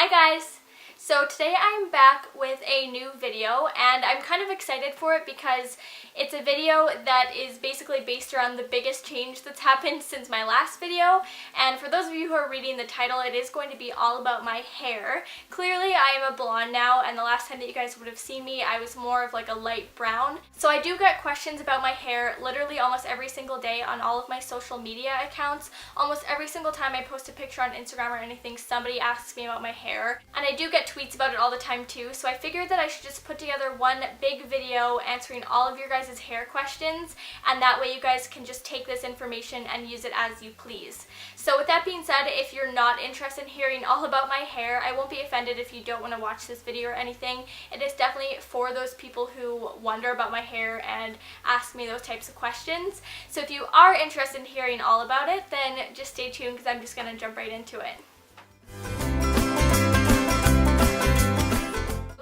Hi guys! So today I'm back with a new video and I'm kind of excited for it because it's a video that is basically based around the biggest change that's happened since my last video. And for those of you who are reading the title, it is going to be all about my hair. Clearly I am a blonde now, and the last time that you guys would have seen me I was more of like a light brown. So I do get questions about my hair literally almost every single day on all of my social media accounts. Almost every single time I post a picture on Instagram or anything, somebody asks me about my hair. And I do get tweets about it all the time too, so I figured that I should just put together one big video answering all of your guys' hair questions, and that way you guys can just take this information and use it as you please. So with that being said, if you're not interested in hearing all about my hair, I won't be offended if you don't want to watch this video or anything. It is definitely for those people who wonder about my hair and ask me those types of questions. So if you are interested in hearing all about it, then just stay tuned because I'm just going to jump right into it.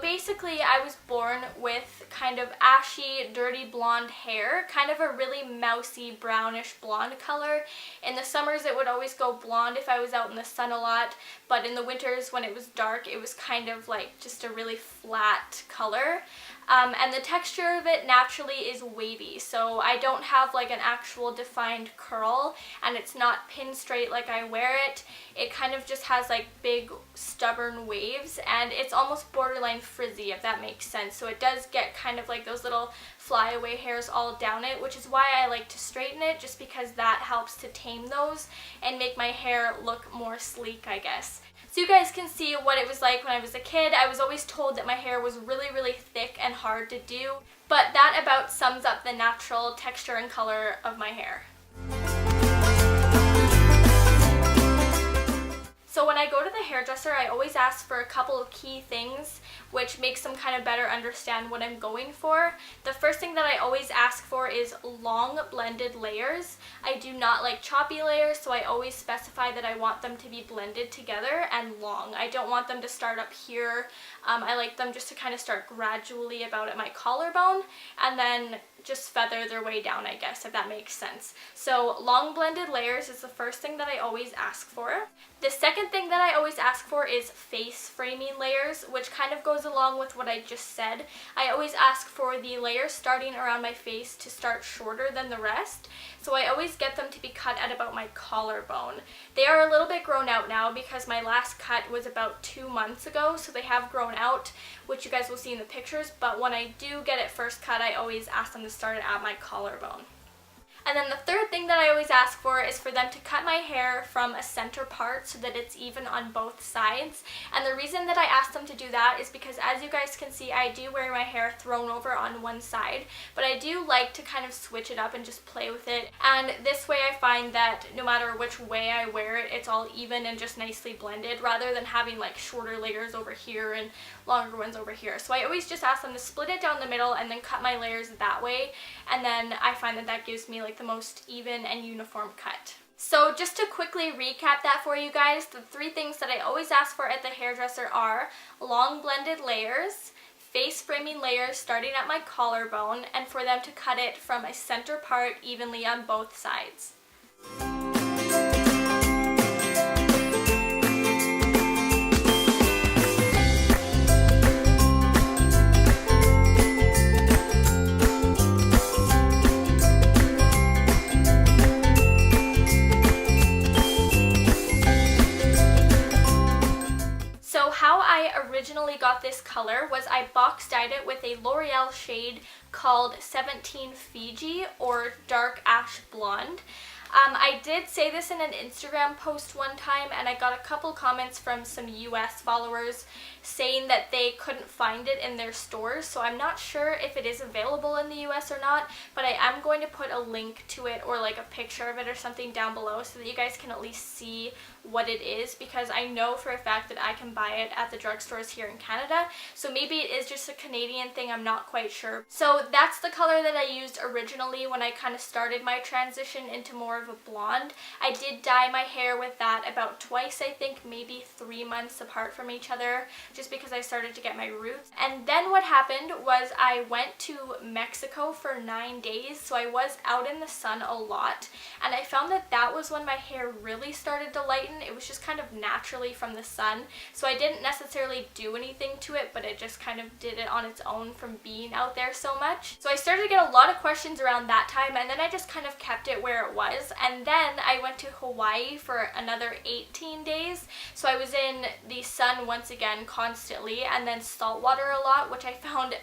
Basically, I was born with kind of ashy, dirty blonde hair, kind of a really mousy brownish blonde color. In the summers it would always go blonde if I was out in the sun a lot, but in the winters when it was dark it was kind of like just a really flat color. And the texture of it naturally is wavy, so I don't have like an actual defined curl, and it's not pin straight like I wear it. It kind of just has like big stubborn waves, and it's almost borderline frizzy, if that makes sense. So it does get kind of like those little flyaway hairs all down it, which is why I like to straighten it, just because that helps to tame those and make my hair look more sleek, I guess. So you guys can see what it was like when I was a kid. I was always told that my hair was really thick and hard to do, but that about sums up the natural texture and color of my hair. So when I go to the hairdresser, I always ask for a couple of key things, which makes them kind of better understand what I'm going for. The first thing that I always ask for is long blended layers. I do not like choppy layers, so I always specify that I want them to be blended together and long. I don't want them to start up here. I like them just to kind of start gradually about at my collarbone and then just feather their way down, I guess, if that makes sense. So long blended layers is the first thing that I always ask for. The second thing that I always ask for is face framing layers, which kind of goes along with what I just said. I always ask for the layers starting around my face to start shorter than the rest, so I always get them to be cut at about my collarbone. They are a little bit grown out now because my last cut was about 2 months ago, so they have grown out, which you guys will see in the pictures, but when I do get it first cut, I always ask them to start it at my collarbone. And then the third thing that I always ask for is for them to cut my hair from a center part so that it's even on both sides. And the reason that I ask them to do that is because, as you guys can see, I do wear my hair thrown over on one side, but I do like to kind of switch it up and just play with it. And this way I find that no matter which way I wear it, it's all even and just nicely blended, rather than having like shorter layers over here and longer ones over here. So I always just ask them to split it down the middle and then cut my layers that way, and then I find that that gives me like the most even and uniform cut. So just to quickly recap that for you guys, the three things that I always ask for at the hairdresser are long blended layers, face framing layers starting at my collarbone, and for them to cut it from a center part evenly on both sides. Originally got this color was I box dyed it with a L'Oreal shade called 17 Fiji, or dark ash blonde. I did say this in an Instagram post one time, and I got a couple comments from some US followers saying that they couldn't find it in their stores, so I'm not sure if it is available in the US or not, but I am going to put a link to it or like a picture of it or something down below so that you guys can at least see what it is, because I know for a fact that I can buy it at the drugstores here in Canada, so maybe it is just a Canadian thing, I'm not quite sure. So that's the color that I used originally when I kind of started my transition into more more of a blonde. I did dye my hair with that about twice, I think, maybe 3 months apart from each other, just because I started to get my roots. And then what happened was I went to Mexico for 9 days, so I was out in the sun a lot, and I found that that was when my hair really started to lighten. It was just kind of naturally from the sun, so I didn't necessarily do anything to it, but it just kind of did it on its own from being out there so much. So I started to get a lot of questions around that time, and then I just kind of kept it where it was. And then I went to Hawaii for another 18 days, so I was in the sun once again constantly, and then salt water a lot, which I found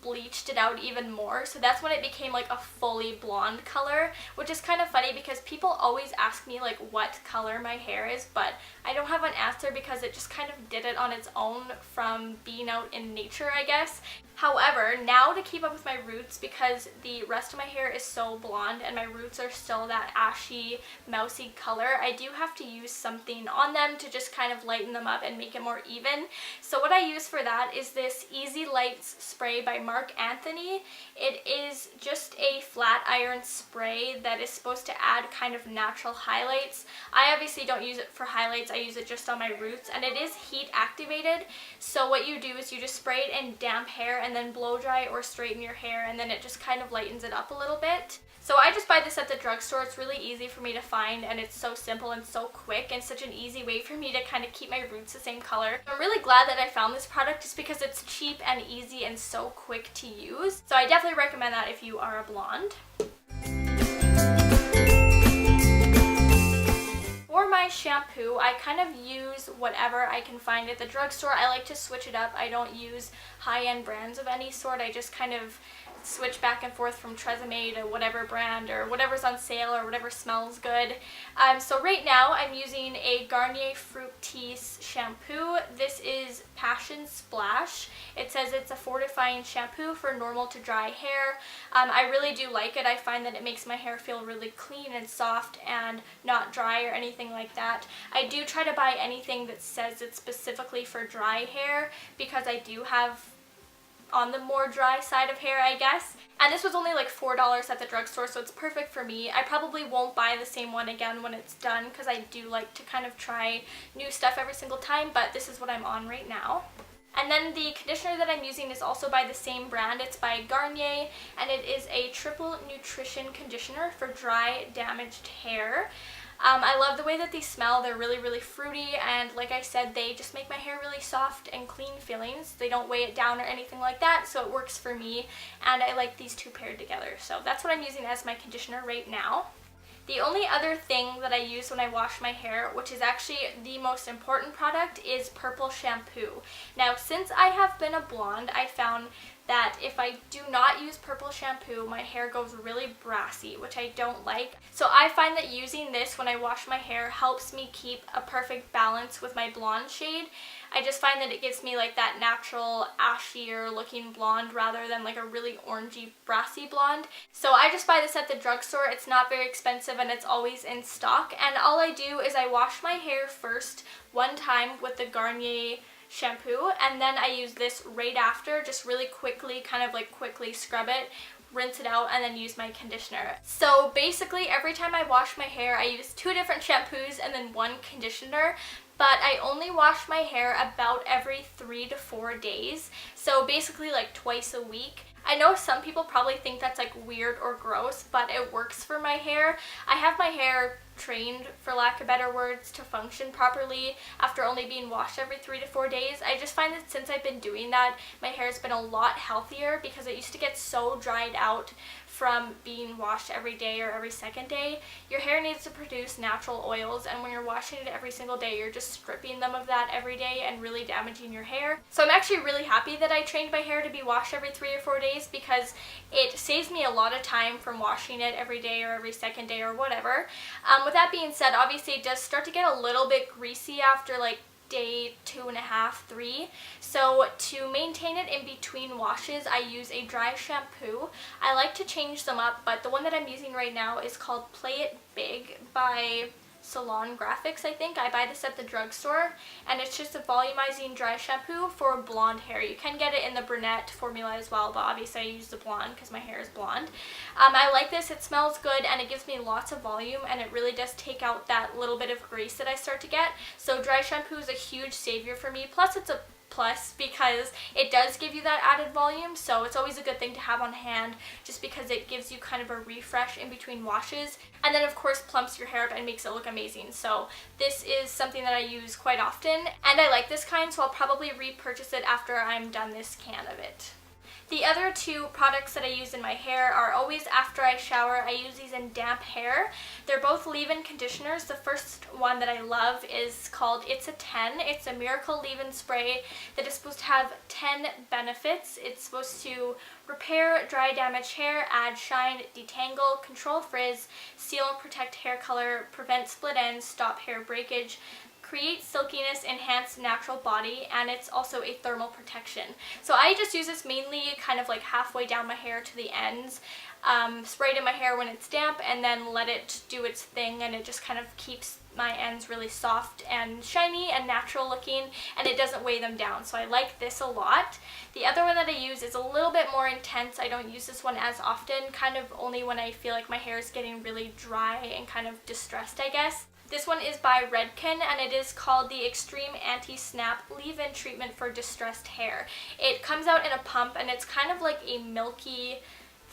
bleached it out even more. So that's when it became like a fully blonde color, which is kind of funny because people always ask me like what color my hair is, but I don't have an answer because it just kind of did it on its own from being out in nature, I guess. However, now to keep up with my roots, because the rest of my hair is so blonde and my roots are still that ashy, mousy color, I do have to use something on them to just kind of lighten them up and make it more even. So what I use for that is this Easy Lights spray by Mark Anthony. It is just a flat iron spray that is supposed to add kind of natural highlights. I obviously don't use it for highlights, I use it just on my roots, and it is heat activated. So what you do is you just spray it in damp hair and then blow dry or straighten your hair, and then it just kind of lightens it up a little bit. So I just buy this at the drugstore. It's really easy for me to find, and it's so simple and so quick and such an easy way for me to kind of keep my roots the same color. I'm really glad that I found this product just because it's cheap and easy and so quick to use. So I definitely recommend that if you are a blonde. For my shampoo, I kind of use whatever I can find at the drugstore. I like to switch it up. I don't use high-end brands of any sort. I just kind of switch back and forth from Tresemme to whatever brand or whatever's on sale or whatever smells good. So right now I'm using a Garnier Fructis shampoo. This is Passion Splash. It says it's a fortifying shampoo for normal to dry hair. I really do like it. I find that it makes my hair feel really clean and soft and not dry or anything like that. I do try to buy anything that says it's specifically for dry hair because I do have on the more dry side of hair, I guess. And this was only like $4 at the drugstore, so it's perfect for me. I probably won't buy the same one again when it's done because I do like to kind of try new stuff every single time, but this is what I'm on right now. And then the conditioner that I'm using is also by the same brand. It's by Garnier, and it is a triple nutrition conditioner for dry, damaged hair. I love the way that these smell. They're really, really fruity, and like I said, they just make my hair really soft and clean feelings. They don't weigh it down or anything like that, so it works for me, and I like these two paired together. So that's what I'm using as my conditioner right now. The only other thing that I use when I wash my hair, which is actually the most important product, is purple shampoo. Now, since I have been a blonde, I found that if I do not use purple shampoo, my hair goes really brassy, which I don't like. So I find that using this when I wash my hair helps me keep a perfect balance with my blonde shade. I just find that it gives me like that natural ashier looking blonde rather than like a really orangey brassy blonde. So I just buy this at the drugstore. It's not very expensive and it's always in stock. And all I do is I wash my hair first one time with the Garnier shampoo, and then I use this right after, just really quickly, kind of like quickly scrub it, rinse it out, and then use my conditioner. So basically every time I wash my hair, I use 2 different shampoos and then 1 conditioner, but I only wash my hair about every 3 to 4 days, so basically like twice a week. I know some people probably think that's like weird or gross, but it works for my hair. I have my hair trained, for lack of better words, to function properly after only being washed every 3 to 4 days. I just find that since I've been doing that, my hair's been a lot healthier because it used to get so dried out from being washed every day or every second day. Your hair needs to produce natural oils, and when you're washing it every single day, you're just stripping them of that every day and really damaging your hair. So I'm actually really happy that I trained my hair to be washed every 3 or 4 days because it saves me a lot of time from washing it every day or every second day or whatever. With that being said, obviously it does start to get a little bit greasy after like day 2.5, 3. So to maintain it in between washes, I use a dry shampoo. I like to change them up, but the one that I'm using right now is called Play It Big by Salon Graphics, I think. I buy this at the drugstore, and it's just a volumizing dry shampoo for blonde hair. You can get it in the brunette formula as well, but obviously I use the blonde because my hair is blonde. I like this. It smells good, and it gives me lots of volume, and it really does take out that little bit of grease that I start to get. So dry shampoo is a huge savior for me. Plus it's a plus because it does give you that added volume, so it's always a good thing to have on hand just because it gives you kind of a refresh in between washes, and then of course plumps your hair up and makes it look amazing. So this is something that I use quite often, and I like this kind, so I'll probably repurchase it after I'm done this can of it. The other two products that I use in my hair are always after I shower. I use these in damp hair. They're both leave-in conditioners. The first one that I love is called It's a 10. It's a miracle leave-in spray that is supposed to have 10 benefits. It's supposed to repair dry, damaged hair, add shine, detangle, control frizz, seal and protect hair color, prevent split ends, stop hair breakage, create silkiness, enhance natural body, and it's also a thermal protection. So I just use this mainly kind of like halfway down my hair to the ends, spray it in my hair when it's damp, and then let it do its thing, and it just kind of keeps my ends really soft and shiny and natural looking, and it doesn't weigh them down. So I like this a lot. The other one that I use is a little bit more intense. I don't use this one as often, kind of only when I feel like my hair is getting really dry and kind of distressed, I guess. This one is by Redken, and it is called the Extreme Anti-Snap Leave-In Treatment for Distressed Hair. It comes out in a pump, and it's kind of like a milky,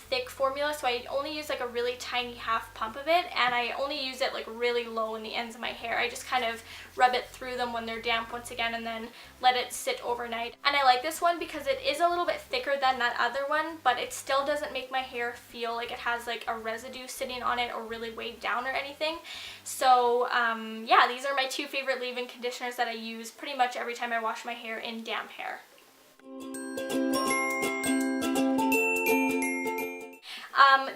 thick formula, so I only use like a really tiny half pump of it, and I only use it like really low in the ends of my hair. I just kind of rub it through them when they're damp once again, and then let it sit overnight. And I like this one because it is a little bit thicker than that other one, but it still doesn't make my hair feel like it has like a residue sitting on it or really weighed down or anything. So yeah, these are my two favorite leave-in conditioners that I use pretty much every time I wash my hair in damp hair.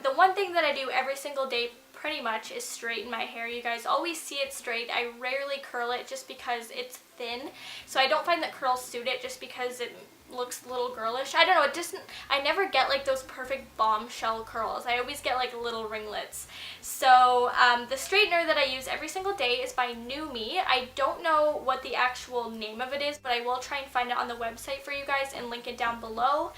The one thing that I do every single day pretty much is straighten my hair. You guys always see it straight. I rarely curl it just because it's thin, so I don't find that curls suit it just because it looks a little girlish. I don't know, it doesn't, I never get like those perfect bombshell curls. I always get like little ringlets. So the straightener that I use every single day is by New Me. I don't know what the actual name of it is, but I will try and find it on the website for you guys and link it down below.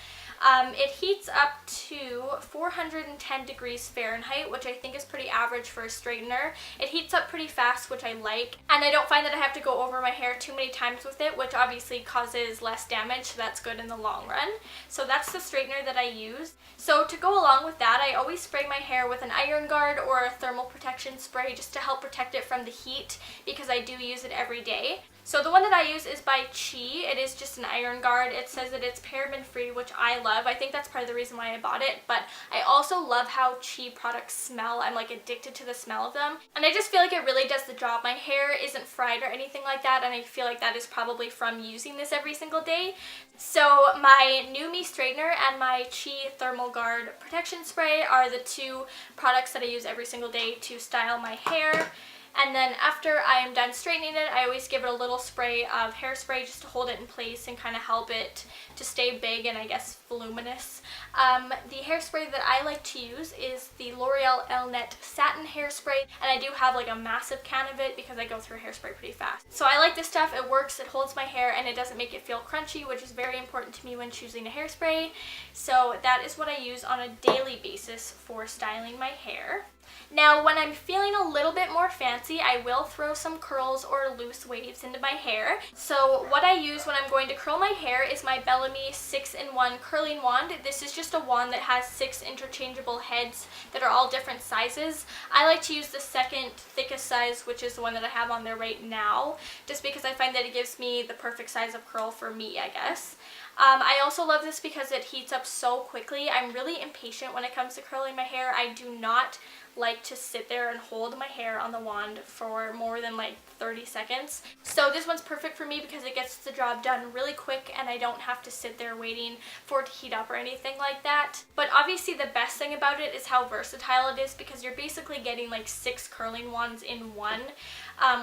It heats up to 410 degrees Fahrenheit, which I think is pretty average for a straightener. It heats up pretty fast, which I like, and I don't find that I have to go over my hair too many times with it, which obviously causes less damage, so that's good in the long run. So that's the straightener that I use. So to go along with that, I always spray my hair with an iron guard or a thermal protection spray just to help protect it from the heat, because I do use it every day. So the one that I use is by Chi. It is just an iron guard. It says that it's paraben free, which I love. I think that's part of the reason why I bought it, but I also love how Chi products smell. I'm like addicted to the smell of them, and I just feel like it really does the job. My hair isn't fried or anything like that, and I feel like that is probably from using this every single day. So my New Me straightener and my Chi thermal guard protection spray are the two products that I use every single day to style my hair. And then after I am done straightening it, I always give it a little spray of hairspray just to hold it in place and kind of help it to stay big and I guess voluminous. The hairspray that I like to use is the L'Oreal Elnet Satin Hairspray, and I do have like a massive can of it because I go through hairspray pretty fast. So I like this stuff. It works, it holds my hair, and it doesn't make it feel crunchy, which is very important to me when choosing a hairspray. So that is what I use on a daily basis for styling my hair. Now, when I'm feeling a little bit more fancy, I will throw some curls or loose waves into my hair. So what I use when I'm going to curl my hair is my Bellamy 6-in-1 curling wand. This is just a wand that has 6 interchangeable heads that are all different sizes. I like to use the second thickest size, which is the one that I have on there right now, just because I find that it gives me the perfect size of curl for me, I guess. I also love this because it heats up so quickly. I'm really impatient when it comes to curling my hair. I do not like to sit there and hold my hair on the wand for more than like 30 seconds. So this one's perfect for me because it gets the job done really quick and I don't have to sit there waiting for it to heat up or anything like that. But obviously the best thing about it is how versatile it is, because you're basically getting like 6 curling wands in one,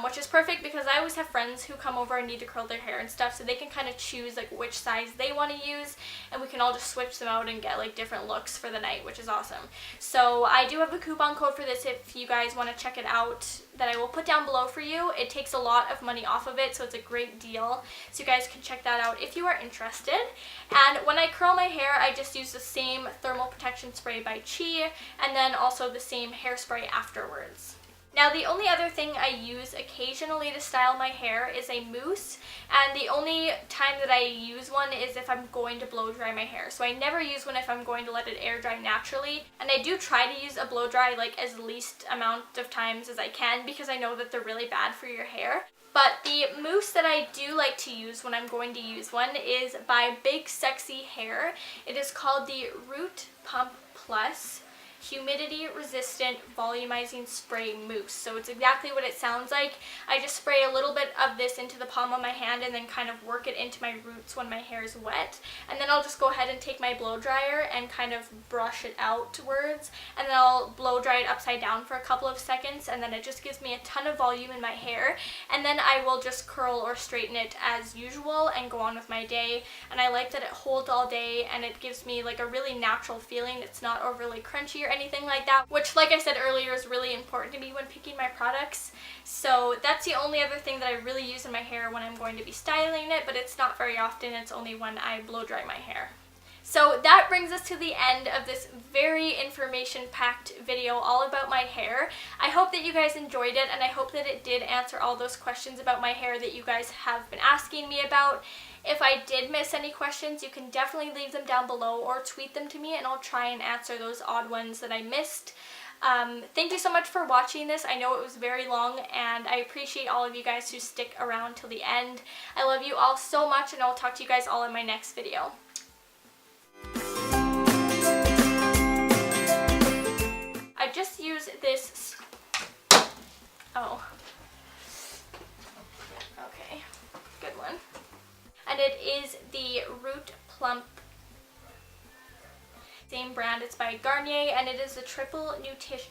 which is perfect because I always have friends who come over and need to curl their hair and stuff, so they can kind of choose like which size they they want to use, and we can all just switch them out and get like different looks for the night, which is awesome. So I do have a coupon code for this if you guys want to check it out that I will put down below for you. It takes a lot of money off of it, so it's a great deal. So you guys can check that out if you are interested. And when I curl my hair, I just use the same thermal protection spray by Chi, and then also the same hairspray afterwards. Now the only other thing I use occasionally to style my hair is a mousse, and the only time that I use one is if I'm going to blow dry my hair. So I never use one if I'm going to let it air dry naturally, and I do try to use a blow dry like as least amount of times as I can because I know that they're really bad for your hair. But the mousse that I do like to use when I'm going to use one is by Big Sexy Hair. It is called the Root Pump Plus Humidity Resistant Volumizing Spray Mousse. So it's exactly what it sounds like. I just spray a little bit of this into the palm of my hand and then kind of work it into my roots when my hair is wet. And then I'll just go ahead and take my blow dryer and kind of brush it outwards, and then I'll blow dry it upside down for a couple of seconds, and then it just gives me a ton of volume in my hair. And then I will just curl or straighten it as usual and go on with my day. And I like that it holds all day and it gives me like a really natural feeling. It's not overly crunchy or anything like that, which, like I said earlier, is really important to me when picking my products. So that's the only other thing that I really use in my hair when I'm going to be styling it, but it's not very often. It's only when I blow dry my hair. So that brings us to the end of this very information-packed video all about my hair. I hope that you guys enjoyed it, and I hope that it did answer all those questions about my hair that you guys have been asking me about. If I did miss any questions, you can definitely leave them down below or tweet them to me, and I'll try and answer those odd ones that I missed. Thank you so much for watching this. I know it was very long, and I appreciate all of you guys who stick around till the end. I love you all so much, and I'll talk to you guys all in my next video. I just use this. Oh. Okay. Good one. And it is the Root Plump, same brand, it's by Garnier, and it is the triple nutrition